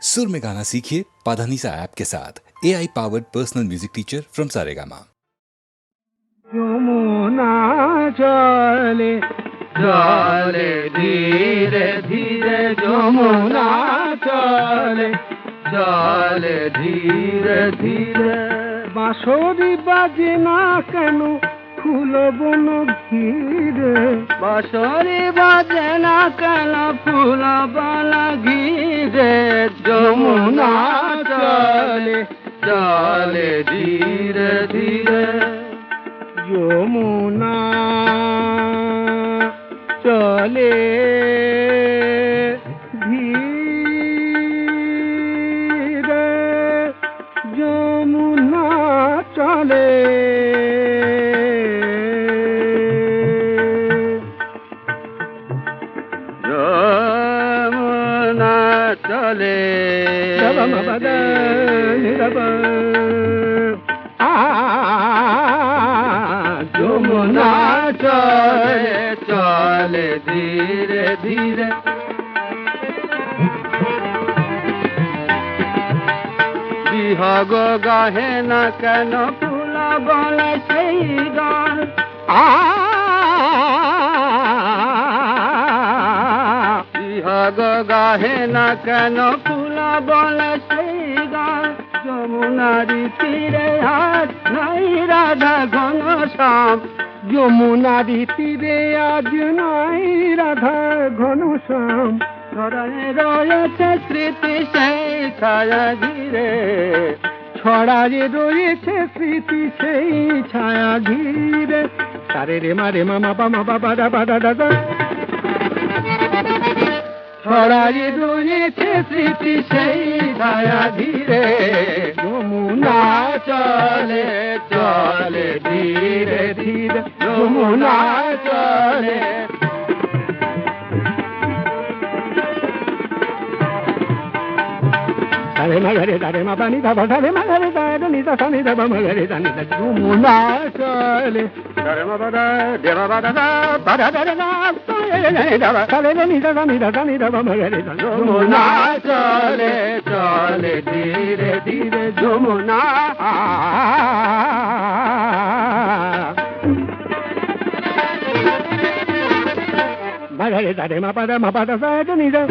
सुर में गाना सीखिए पाधानीसा ऐप के साथ AI powered personal music teacher from Saregama. Jamuna চলে চলে ধীরে ধীরে যমুনা চলে চলে ধীরে ধীরে বাঁশরি বাজে না কেন ফুল বন ঘিরে বাঁশরি বাজে না কেন ফুল বন ঘিরে যমুনা চলে চলে ধীরে ধীরে যমুনা চলে ধীরে যমুনা চলে যমুনা চলে যমুনা চলে চলে ধীরে ধীরে বিহগ গাহে না কেন ফুল বলে সেই গান বিহগ গাহে না কেন ফুল বলে সেই গান যমুনারি তীরে আজ নাই রাধা ঘন শ্যাম যমুনারি তীরে আজ নাই রাধা ঘন শ্যাম ছড়ায় রয়েছে স্মৃতি সেই ছায়া ঘিরে ছড়ায় রয়েছে স্মৃতি সেই ছায়া ঘিরে সারে রে মা রে মামা বামা বাবা বাবা দাদা ছড়ায় রয়েছে স্মৃতি সেই ছায়া ধীরে যমুনা চলে চলে ধীরে ধীরে যমুনা চলে সারে মাগারে সারে মা পানি দাবা সারে মাগারে সারে নিদা সানি দাবা মাগারে সানি দা যমুনা চলে সারে মা বাদা দেবা বাদা বাদা দাদা দাবা সারে নিদা সানি দাবা মাগারে যমুনা চলে চলে ধীরে ধীরে যমুনা মাগারে সারে মা পাদা সারে নিদা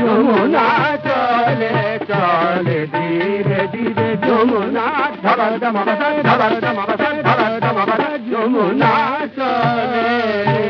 যমুনা চলে চলে ধীরে ধীরে যমুনা ধবার ধবার ধবার ধবার ধবার যমুনা চলে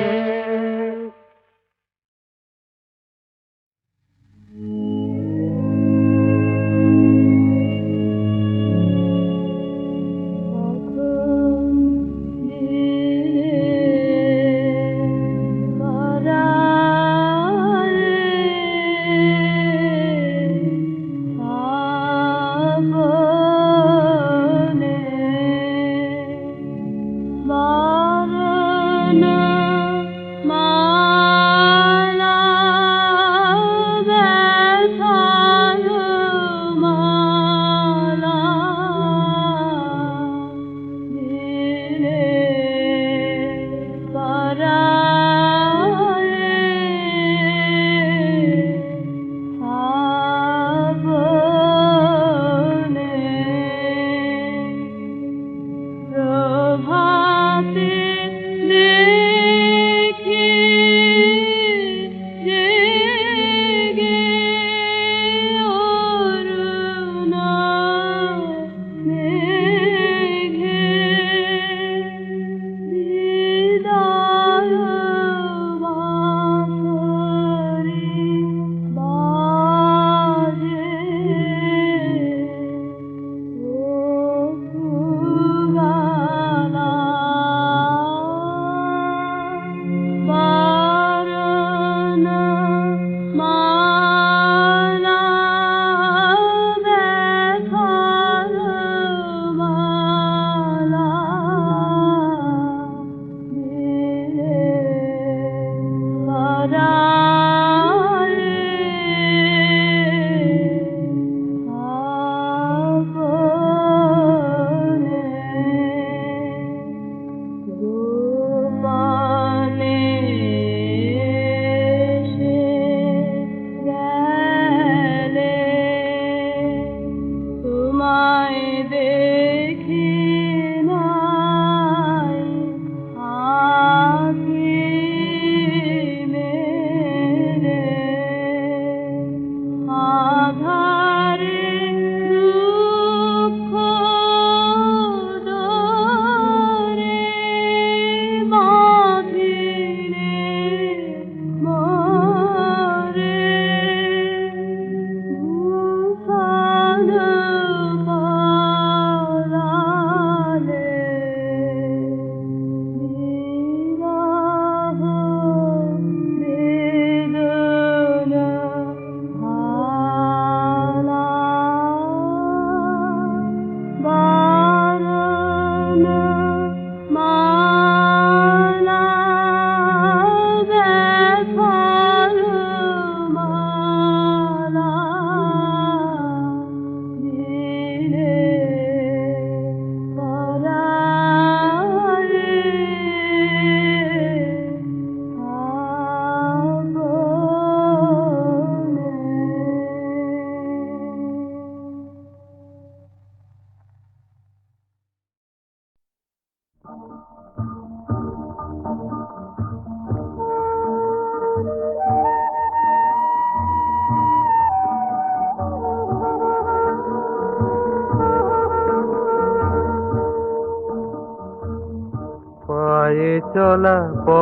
চলা ও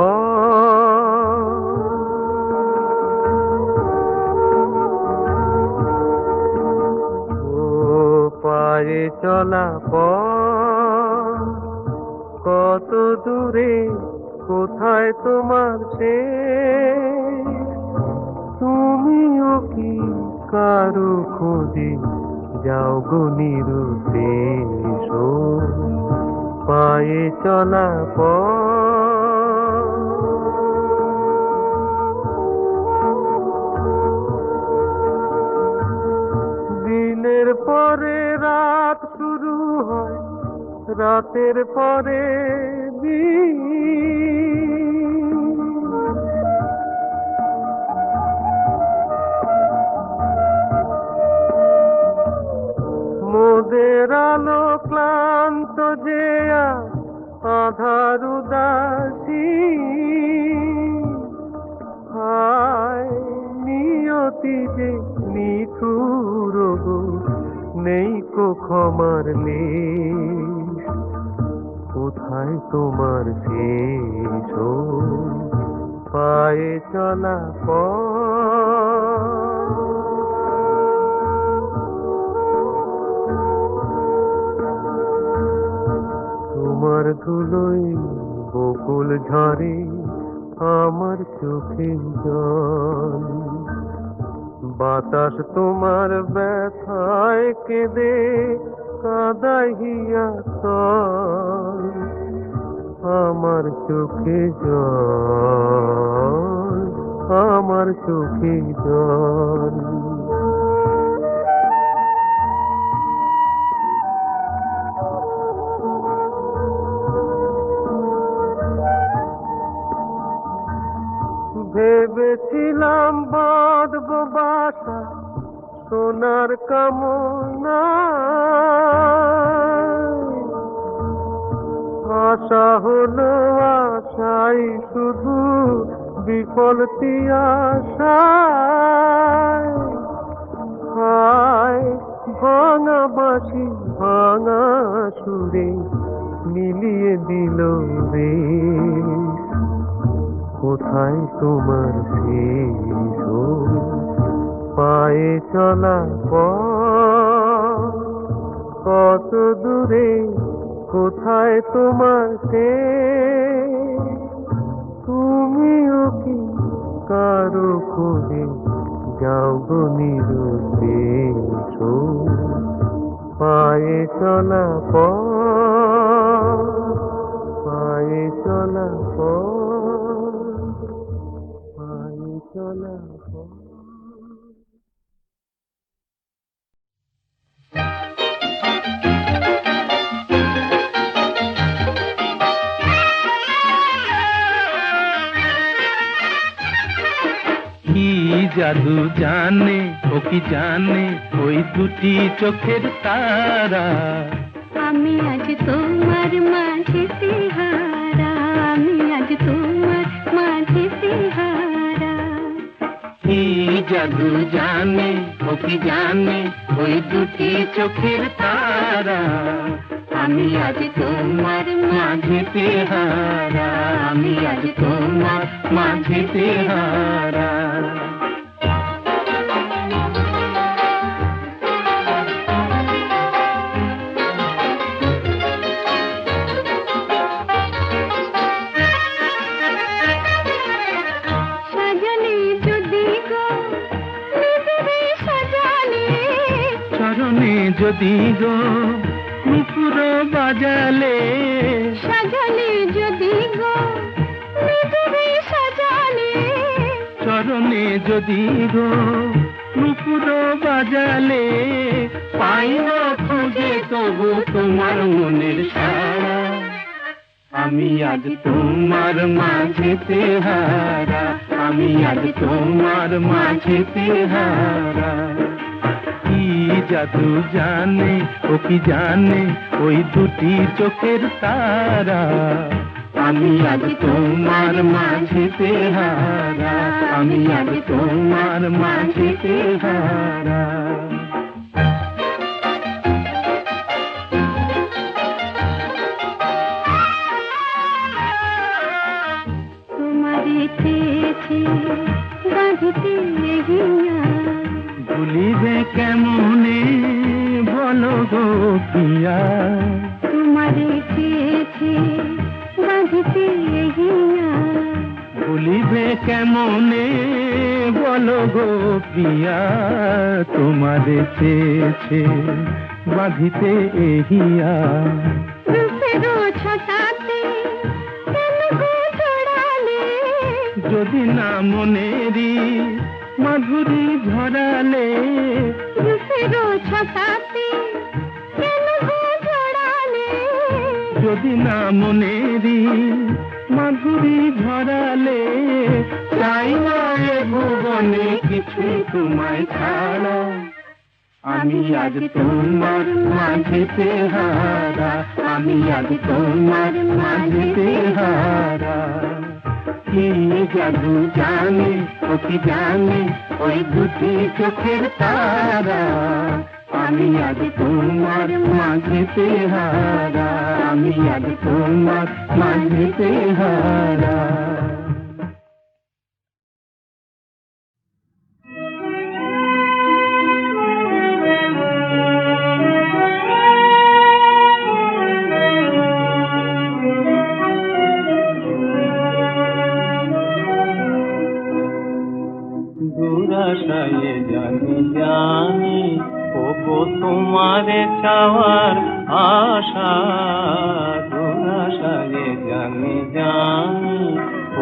পায়ে চলা কত দূরে কোথায় তোমার সে তুমিও কি কারো খোঁজে যাও গো নিরুদ্দেশ পায়ে চলা দিনের পরে রাত শুরু হয় রাতের পরে মোদের আলো ক্লান্ত যে আধার উদাসী হায় নিয়তি যে নিঠুর গো নেই কো ক্ষমার লেশ কোথায় তোমার শেষ পায়ে চলা তোমার ধুলোই বকুল ঝরে আমার চোখে জল বাতাস তোমার ব্যথায় কেঁদে কাদাইয়া তল আমার চোখে জল আমার চোখে জল ভেবেছিলাম বাঁধব বাসা সোনার কামনা আশা হলো আশাই শুধু বিফলতি আশায় হায় ভাঙা বাঁশি ভাঙা সুরে মিলিয়ে দিল রে কোথায় তোমার শেষ পায়ে চলা কত দূরে কোথায় তোমার শেষ তুমিও কি কারো খোঁজে যাও গো নিরুদ্দেশ পায়ে চলা পায়ে চলা পায়ে চলা কি জাদু জানে ও কি জানে ওই দুটি চোখের তারা আমি আজ তোমার মাঝে হারা আমি আজ তোমার মাঝে হারা কি জাদু জানে ও কি জানে ওই দুটি চোখের তারা আমি আজ তোমার মাঝে হারা আমি আজ তোমার মাঝে হারা সাজালে যদি গো নিজরে সাজালে চরণে যদি গো নুপুর বাজালে সাজালে যদি গো নিজরে সাজালে চরণে যদি গো নুপুর বাজালে পাই না খুঁজে তবু তোমার মনের সারা আমি আজ তোমার মাঝেতে হারা আমি আজ তোমার মাঝেতে হারা কি জাদু জানে ও কি জানে ওই দুটি চোখের তারা আমি আজ তোমার মাঝেতে হারা আমি আজ তোমার মাঝেতে হারা চেয়েছে বাঁধিতে হিয়া। ভুলিবে কেমনে বলো গো প্রিয়া, তোমারে চেয়েছে বাঁধিতে হিয়া। ভুলিবে কেমনে বলো গো প্রিয়া, তোমারে চেয়েছে বাঁধিতে হিয়া। রূপেরও ছটাতে কেন গো জড়ালে, যদি না মনেরি মাধুরী ঝরালে, রূপেরও ছটাতে কেন গো জড়ালে, যদি না মনেরি মাধুরী ঝরালে, চাই না এ ভুবনে কিছু তোমায় ছাড়া। আমি আজ তোমার মাঝেতে হারা, আমি আজ তোমার মাঝেতে হারা। কি জাদু জানে ও কি জানে ওই দুটি চোখের তারা, আমি আজ তোমার মাঝেতে হারা, আমি আজ তোমার মাঝেতে হারা। দুরাশায় জানি জানি ওগো তোমারে চাওয়ার আশা, দুরাশায় জানি জানি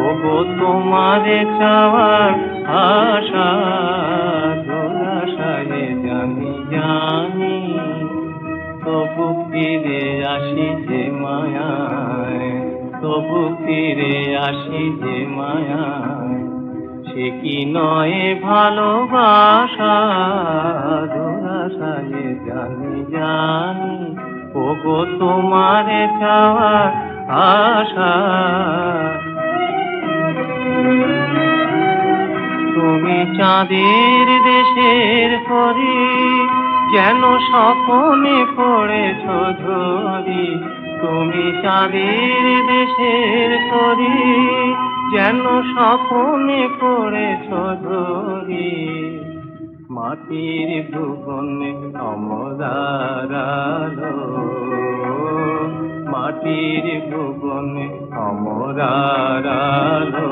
ওগো তোমারে চাওয়ার আশা, দুরাশায় জানি জানি তবু ফিরে আসি যে মায়ায়, তবু ফিরে আসি যে মায়ায়। সে কি নয় ভালোবাসা, দুরাশায় জানি জানি ওগো তোমারে চাওয়ার আশা। তুমি চাঁদের দেশের পরি যেন স্বপ্নে পড়েছ ঝরি, তুমি চাঁদের দেশের পরি যেন স্বপ্নে পড়েছ ঝরি। মাটির ভুবনে অমরার আলো, মাটির ভুবনে অমরার আলো,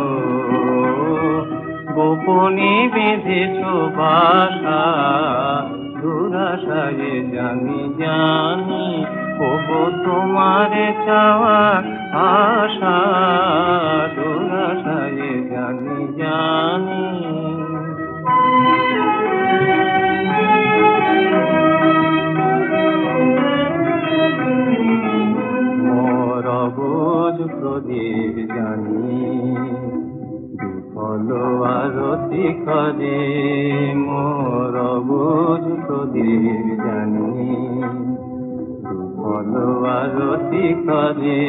গোপনে বেঁধেছ বাসা, দুরাশায় জানি জানি ওগো তোমারে চাওয়ার আশা, দুরাশায় জানি জানি। মোর বুঝ প্রদীপ জানি বিফল আরতি করে, মোর বুঝ প্রদীপ জানি বিফল আরতি করে।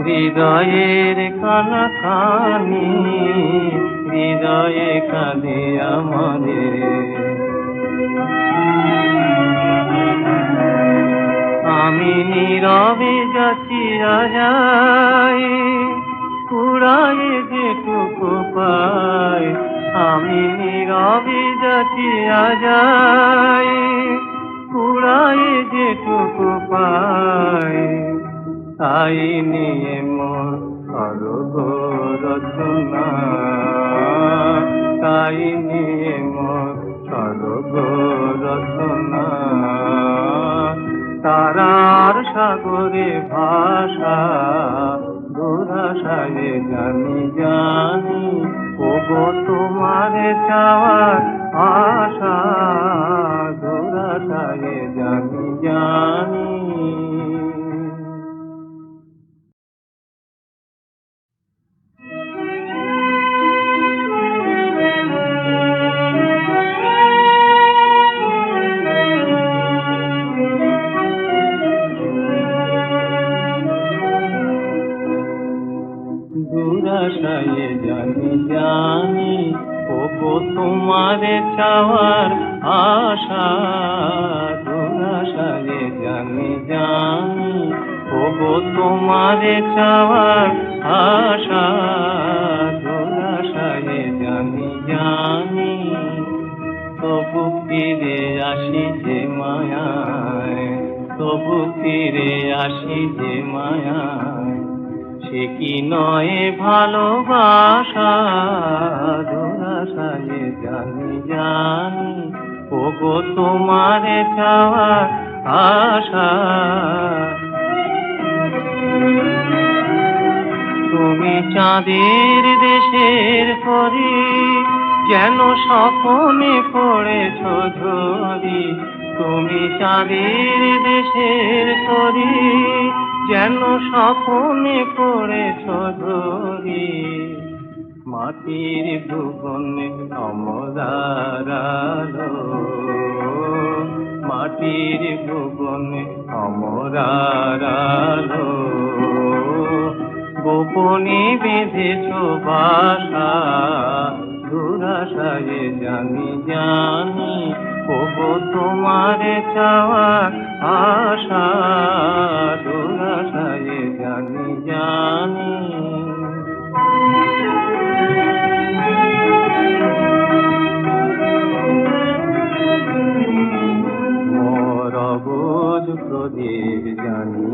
হৃদয়ের কানাকানি হৃদয়ে কাঁদে আমাদের, আমি নীরবে যাচিয়া যাই কুড়ায় যেটুকু পাই, আমি নীরবে যাচিয়া যাই কুড়ায় যেটুকু পাই। তাই নিয়ে মোর স্বর্গ রচনা, তাই নিয়ে মোর স্বর্গ রচনা। তারার সাগরে ভাষা, দুরাশায় জানি জানি ওগো তোমারে চাওয়ার আশা, দুরাশায় জানি জানি। দুরাশায় জানি জানি ওগো তোমারে চাওয়ার আশা, দুরাশায় জানি জানি ওগো তোমারে চাওয়ার আশা, ফিরে আসি যে মায়ায়, সে কি নয় ভালোবাসা, দুরাশায় জানি জানি ওগো তোমারে চাওয়ার আশা। তুমি চাঁদের দেশের পরি, যেন স্বপ্নে পড়েছ ঝরি। তুমি চাঁদের দেশের পরি, যেন স্বপ্নে পড়েছ ঝরি। মাটির ভুবনে অমরার আলো, মাটির ভুবনে অমরার আলো, গোপনে বেঁধেছ বাসা, দুরাশায় জানি জানি ওগো তোমারে চাওয়ার আশা, দুরাশায় জানি জানি। মোর অবুঝ প্রদীপ জানি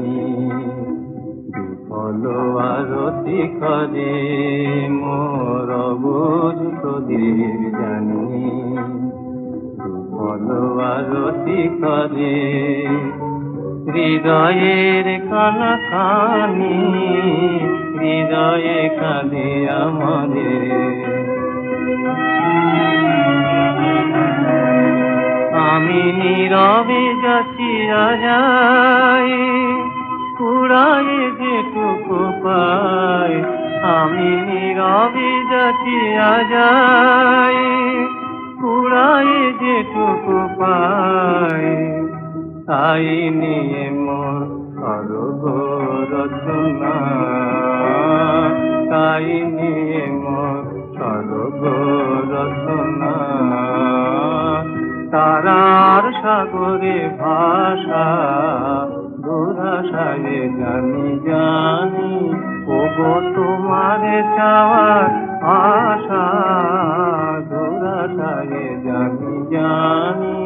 বিফল আরতি করে, মোর অবুঝ প্রদীপ জানি বিফল আরতি করে। হৃদয়ের কানাকানি, হৃদয়ে কাঁদে আমাদের। আমি নীরবে যাচিয়া যাই, কুড়ায় যেটুকু পাই। আমি নীরবে যাচিয়া যাই, কুড়ায় যেটুকু পাই। তাই নিয়ে মোর অরগ রচনা, তাই নিয়ে মোর অরগ রচনা। তারার সাগরে ভাষা, দুরাশায় জানি জানি ওগো তোমারে চাওয়ার আশা, দুরাশায় জানি জানি।